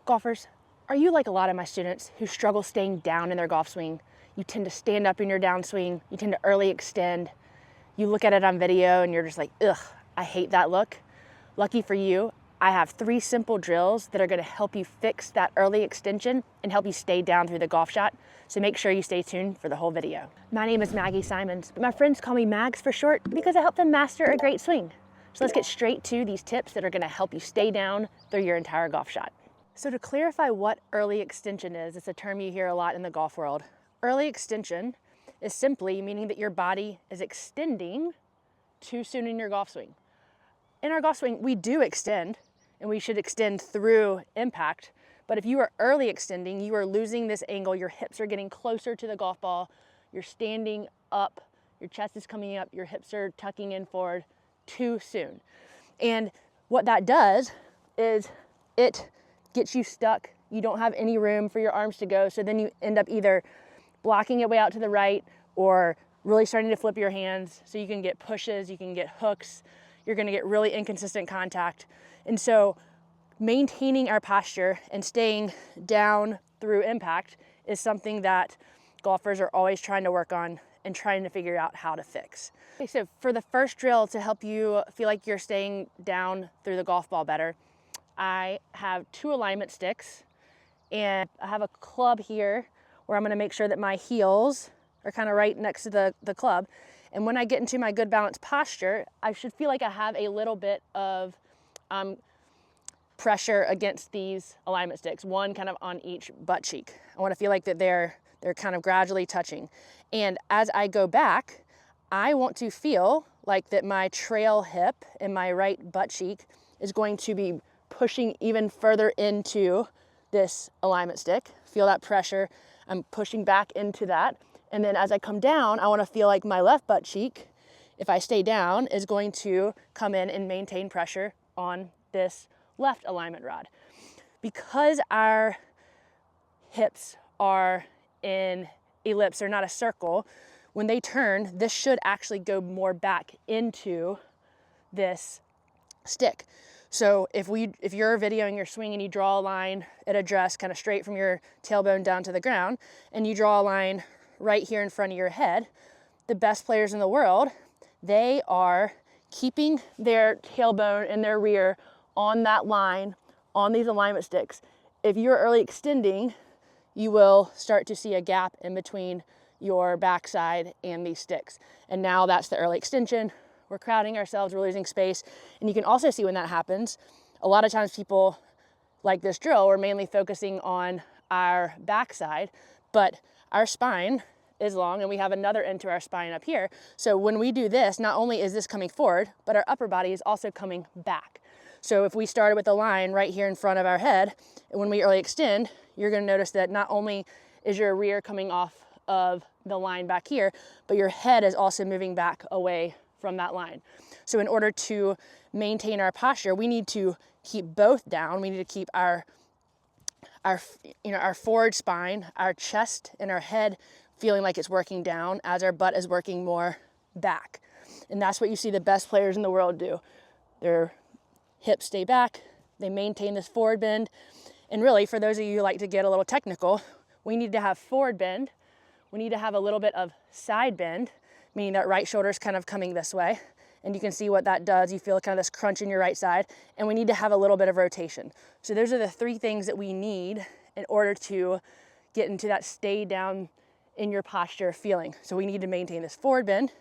Golfers, are you like a lot of my students who struggle staying down in their golf swing? You tend to stand up in your downswing, you tend to early extend, you look at it on video and you're just like, ugh, I hate that look. Lucky for you, I have 3 simple drills that are gonna help you fix that early extension and help you stay down through the golf shot. So make sure you stay tuned for the whole video. My name is Maggie Simons, but my friends call me Mags for short because I help them master a great swing. So let's get straight to these tips that are gonna help you stay down through your entire golf shot. So to clarify what early extension is, it's a term you hear a lot in the golf world. Early extension is simply meaning that your body is extending too soon in your golf swing. In our golf swing, we do extend, and we should extend through impact. But if you are early extending, you are losing this angle. Your hips are getting closer to the golf ball. You're standing up, your chest is coming up, your hips are tucking in forward too soon. And what that does is it gets you stuck. You don't have any room for your arms to go. So then you end up either blocking it way out to the right or really starting to flip your hands. So you can get pushes, you can get hooks, you're gonna get really inconsistent contact. And so maintaining our posture and staying down through impact is something that golfers are always trying to work on and trying to figure out how to fix. Okay, so for the first drill to help you feel like you're staying down through the golf ball better, I have 2 alignment sticks and I have a club here where I'm gonna make sure that my heels are kind of right next to the club. And when I get into my good balance posture, I should feel like I have a little bit of pressure against these alignment sticks, one kind of on each butt cheek. I wanna feel like that they're kind of gradually touching. And as I go back, I want to feel like that my trail hip and my right butt cheek is going to be pushing even further into this alignment stick. Feel that pressure. I'm pushing back into that. And then as I come down, I want to feel like my left butt cheek, if I stay down, is going to come in and maintain pressure on this left alignment rod. Because our hips are in ellipse, they're not a circle, when they turn, this should actually go more back into this stick. So if you're videoing your swing and you draw a line at address kind of straight from your tailbone down to the ground, and you draw a line right here in front of your head, the best players in the world, they are keeping their tailbone and their rear on that line, on these alignment sticks. If you're early extending, you will start to see a gap in between your backside and these sticks. And now that's the early extension. We're crowding ourselves, we're losing space. And you can also see when that happens, a lot of times people like this drill, we're mainly focusing on our backside, but our spine is long and we have another end to our spine up here. So when we do this, not only is this coming forward, but our upper body is also coming back. So if we started with a line right here in front of our head, and when we early extend, you're gonna notice that not only is your rear coming off of the line back here, but your head is also moving back away from that line. So in order to maintain our posture, we need to keep both down. We need to keep our forward spine, our chest and our head feeling like it's working down as our butt is working more back. And that's what you see the best players in the world do. Their hips stay back, they maintain this forward bend. And really, for those of you who like to get a little technical, we need to have forward bend. We need to have a little bit of side bend, meaning that right shoulder is kind of coming this way. And you can see what that does. You feel kind of this crunch in your right side. And we need to have a little bit of rotation. So those are the 3 things that we need in order to get into that stay down in your posture feeling. So we need to maintain this forward bend.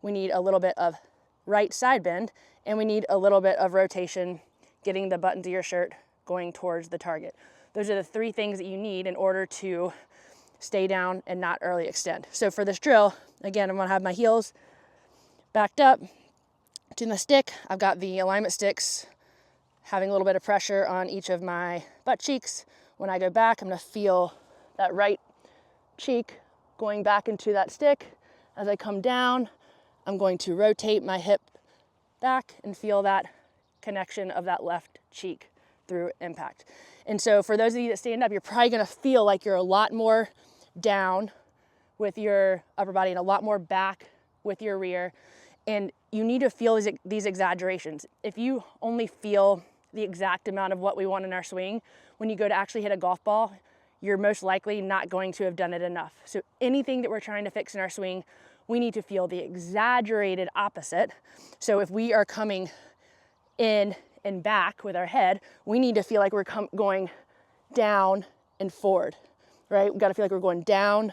We need a little bit of right side bend. And we need a little bit of rotation, getting the buttons of your shirt going towards the target. Those are the 3 things that you need in order to stay down and not early extend. So for this drill, again, I'm gonna have my heels backed up to the stick. I've got the alignment sticks having a little bit of pressure on each of my butt cheeks. When I go back, I'm gonna feel that right cheek going back into that stick. As I come down, I'm going to rotate my hip back and feel that connection of that left cheek through impact. And so for those of you that stand up, you're probably gonna feel like you're a lot more down with your upper body and a lot more back with your rear. And you need to feel these exaggerations. If you only feel the exact amount of what we want in our swing, when you go to actually hit a golf ball, you're most likely not going to have done it enough. So anything that we're trying to fix in our swing, we need to feel the exaggerated opposite. So if we are coming in and back with our head, we need to feel like we're going down and forward, right? We've got to feel like we're going down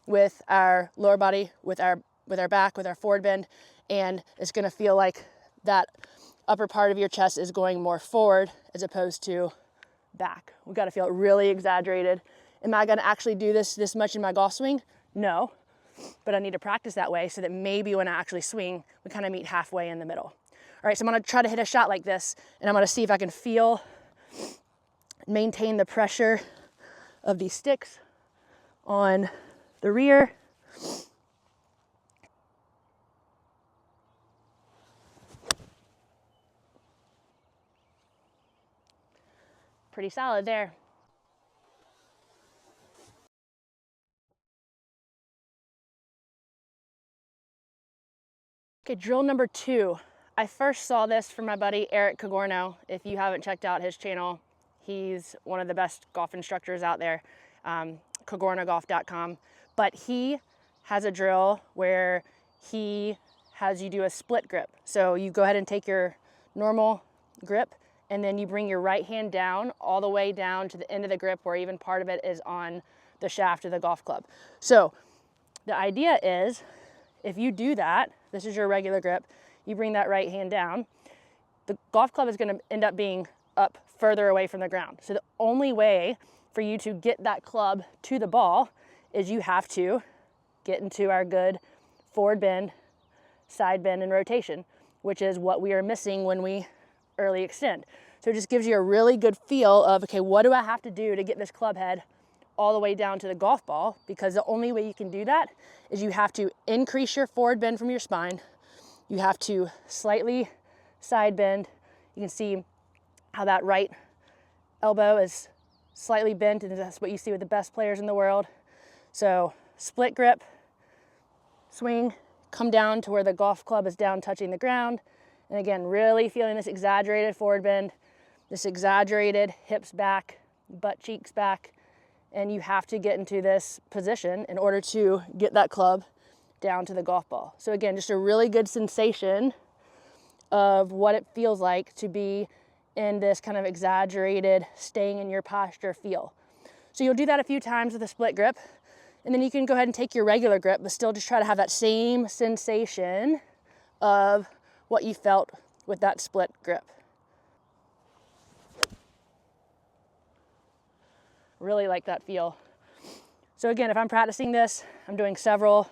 with our lower body, with our back, with our forward bend, and it's going to feel like that upper part of your chest is going more forward as opposed to back. We've got to feel it really exaggerated. Am I going to actually do this much in my golf swing? No, but I need to practice that way so that maybe when I actually swing, we kind of meet halfway in the middle. All right, so I'm going to try to hit a shot like this, and I'm going to see if I can maintain the pressure of these sticks on the rear. Pretty solid there. Okay, drill number 2. I first saw this from my buddy Eric Cogorno. If you haven't checked out his channel, he's one of the best golf instructors out there, cogornogolf.com. But he has a drill where he has you do a split grip. So you go ahead and take your normal grip, and then you bring your right hand down all the way down to the end of the grip where even part of it is on the shaft of the golf club. So the idea is, if you do that, this is your regular grip, you bring that right hand down, the golf club is going to end up being up further away from the ground. So the only way for you to get that club to the ball is you have to get into our good forward bend, side bend, and rotation, which is what we are missing when we early extend. So it just gives you a really good feel of, okay, what do I have to do to get this club head all the way down to the golf ball? Because the only way you can do that is you have to increase your forward bend from your spine. You have to slightly side bend. You can see how that right elbow is slightly bent, and that's what you see with the best players in the world. So split grip, swing, come down to where the golf club is down touching the ground. And again, really feeling this exaggerated forward bend, this exaggerated hips back, butt cheeks back. And you have to get into this position in order to get that club down to the golf ball. So again, just a really good sensation of what it feels like to be in this kind of exaggerated, staying in your posture feel. So you'll do that a few times with a split grip, and then you can go ahead and take your regular grip, but still just try to have that same sensation of what you felt with that split grip. Really like that feel. So again, if I'm practicing this, I'm doing several,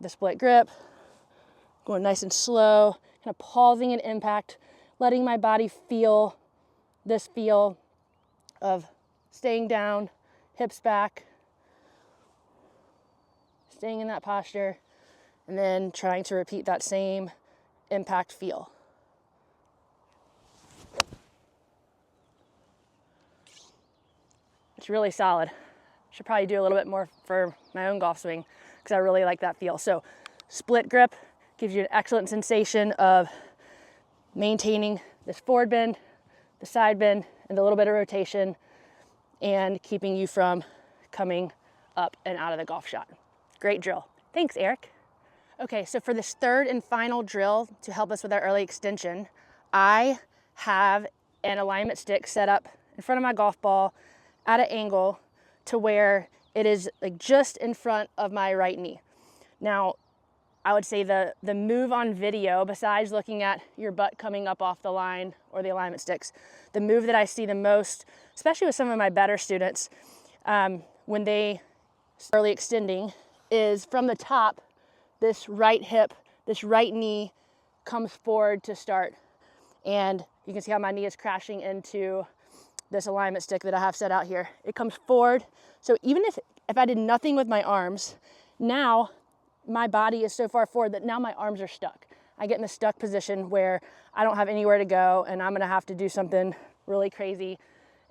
the split grip, going nice and slow, kind of pausing at impact, letting my body feel this feel of staying down, hips back, staying in that posture, and then trying to repeat that same impact feel. It's really solid. Should probably do a little bit more for my own golf swing because I really like that feel. So split grip gives you an excellent sensation of maintaining this forward bend, the side bend, and a little bit of rotation, and keeping you from coming up and out of the golf shot. Great drill. Thanks, Eric. Okay, so for this third and final drill to help us with our early extension, I have an alignment stick set up in front of my golf ball at an angle to where it is like just in front of my right knee. Now, I would say the move on video, besides looking at your butt coming up off the line or the alignment sticks, the move that I see the most, especially with some of my better students, when they early extending, is from the top, this right hip, this right knee comes forward to start. And you can see how my knee is crashing into this alignment stick that I have set out here. It comes forward. So even if I did nothing with my arms, now my body is so far forward that now my arms are stuck. I get in a stuck position where I don't have anywhere to go, and I'm gonna have to do something really crazy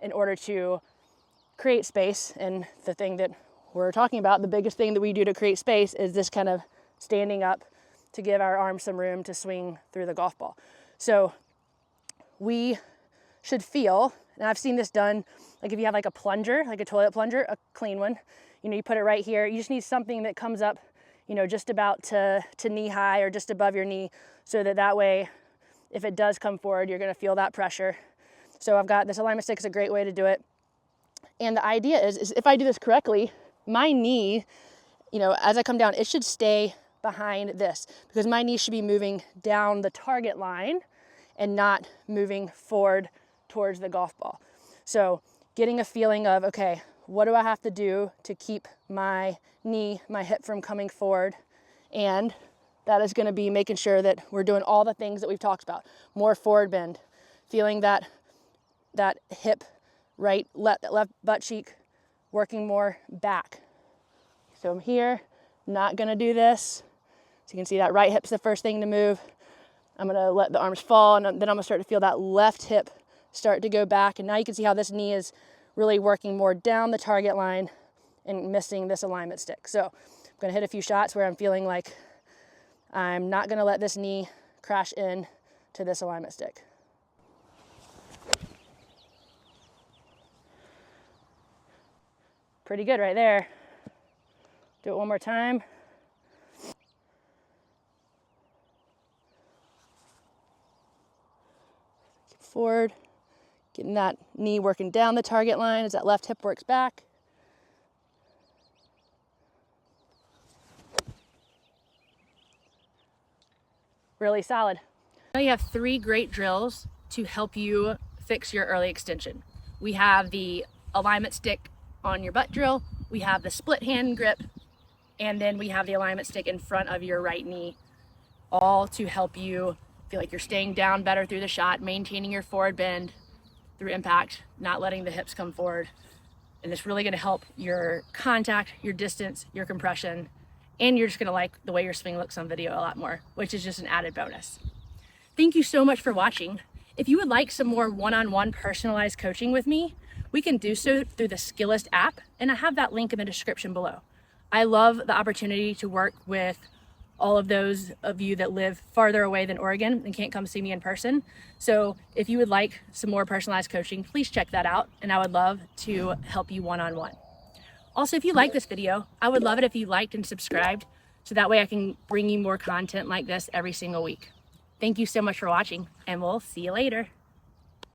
in order to create space. And the thing that we're talking about, the biggest thing that we do to create space, is this kind of standing up to give our arms some room to swing through the golf ball. So we should feel, and I've seen this done, like if you have like a plunger, like a toilet plunger, a clean one, you know, you put it right here. You just need something that comes up, you know, just about to knee high or just above your knee, so that way, if it does come forward, you're gonna feel that pressure. So I've got this alignment stick is a great way to do it. And the idea is if I do this correctly, my knee, you know, as I come down, it should stay behind this, because my knee should be moving down the target line and not moving forward towards the golf ball. So getting a feeling of, okay, what do I have to do to keep my knee, my hip from coming forward? And that is gonna be making sure that we're doing all the things that we've talked about. More forward bend, feeling that hip, right, left butt cheek, working more back. So I'm here, not gonna do this. So you can see that right hip's the first thing to move. I'm gonna let the arms fall, and then I'm gonna start to feel that left hip start to go back. And now you can see how this knee is really working more down the target line and missing this alignment stick. So I'm gonna hit a few shots where I'm feeling like I'm not gonna let this knee crash in to this alignment stick. Pretty good right there. Do it one more time. Forward, getting that knee working down the target line as that left hip works back. Really solid. Now you have 3 great drills to help you fix your early extension. We have the alignment stick on your butt drill, we have the split hand grip, and then we have the alignment stick in front of your right knee, all to help you feel like you're staying down better through the shot, maintaining your forward bend through impact, not letting the hips come forward. And it's really gonna help your contact, your distance, your compression, and you're just gonna like the way your swing looks on video a lot more, which is just an added bonus. Thank you so much for watching. If you would like some more one-on-one personalized coaching with me, we can do so through the Skillist app, and I have that link in the description below. I love the opportunity to work with all of those of you that live farther away than Oregon and can't come see me in person. So if you would like some more personalized coaching, please check that out, and I would love to help you one-on-one. Also, if you like this video, I would love it if you liked and subscribed, so that way I can bring you more content like this every single week. Thank you so much for watching, and we'll see you later.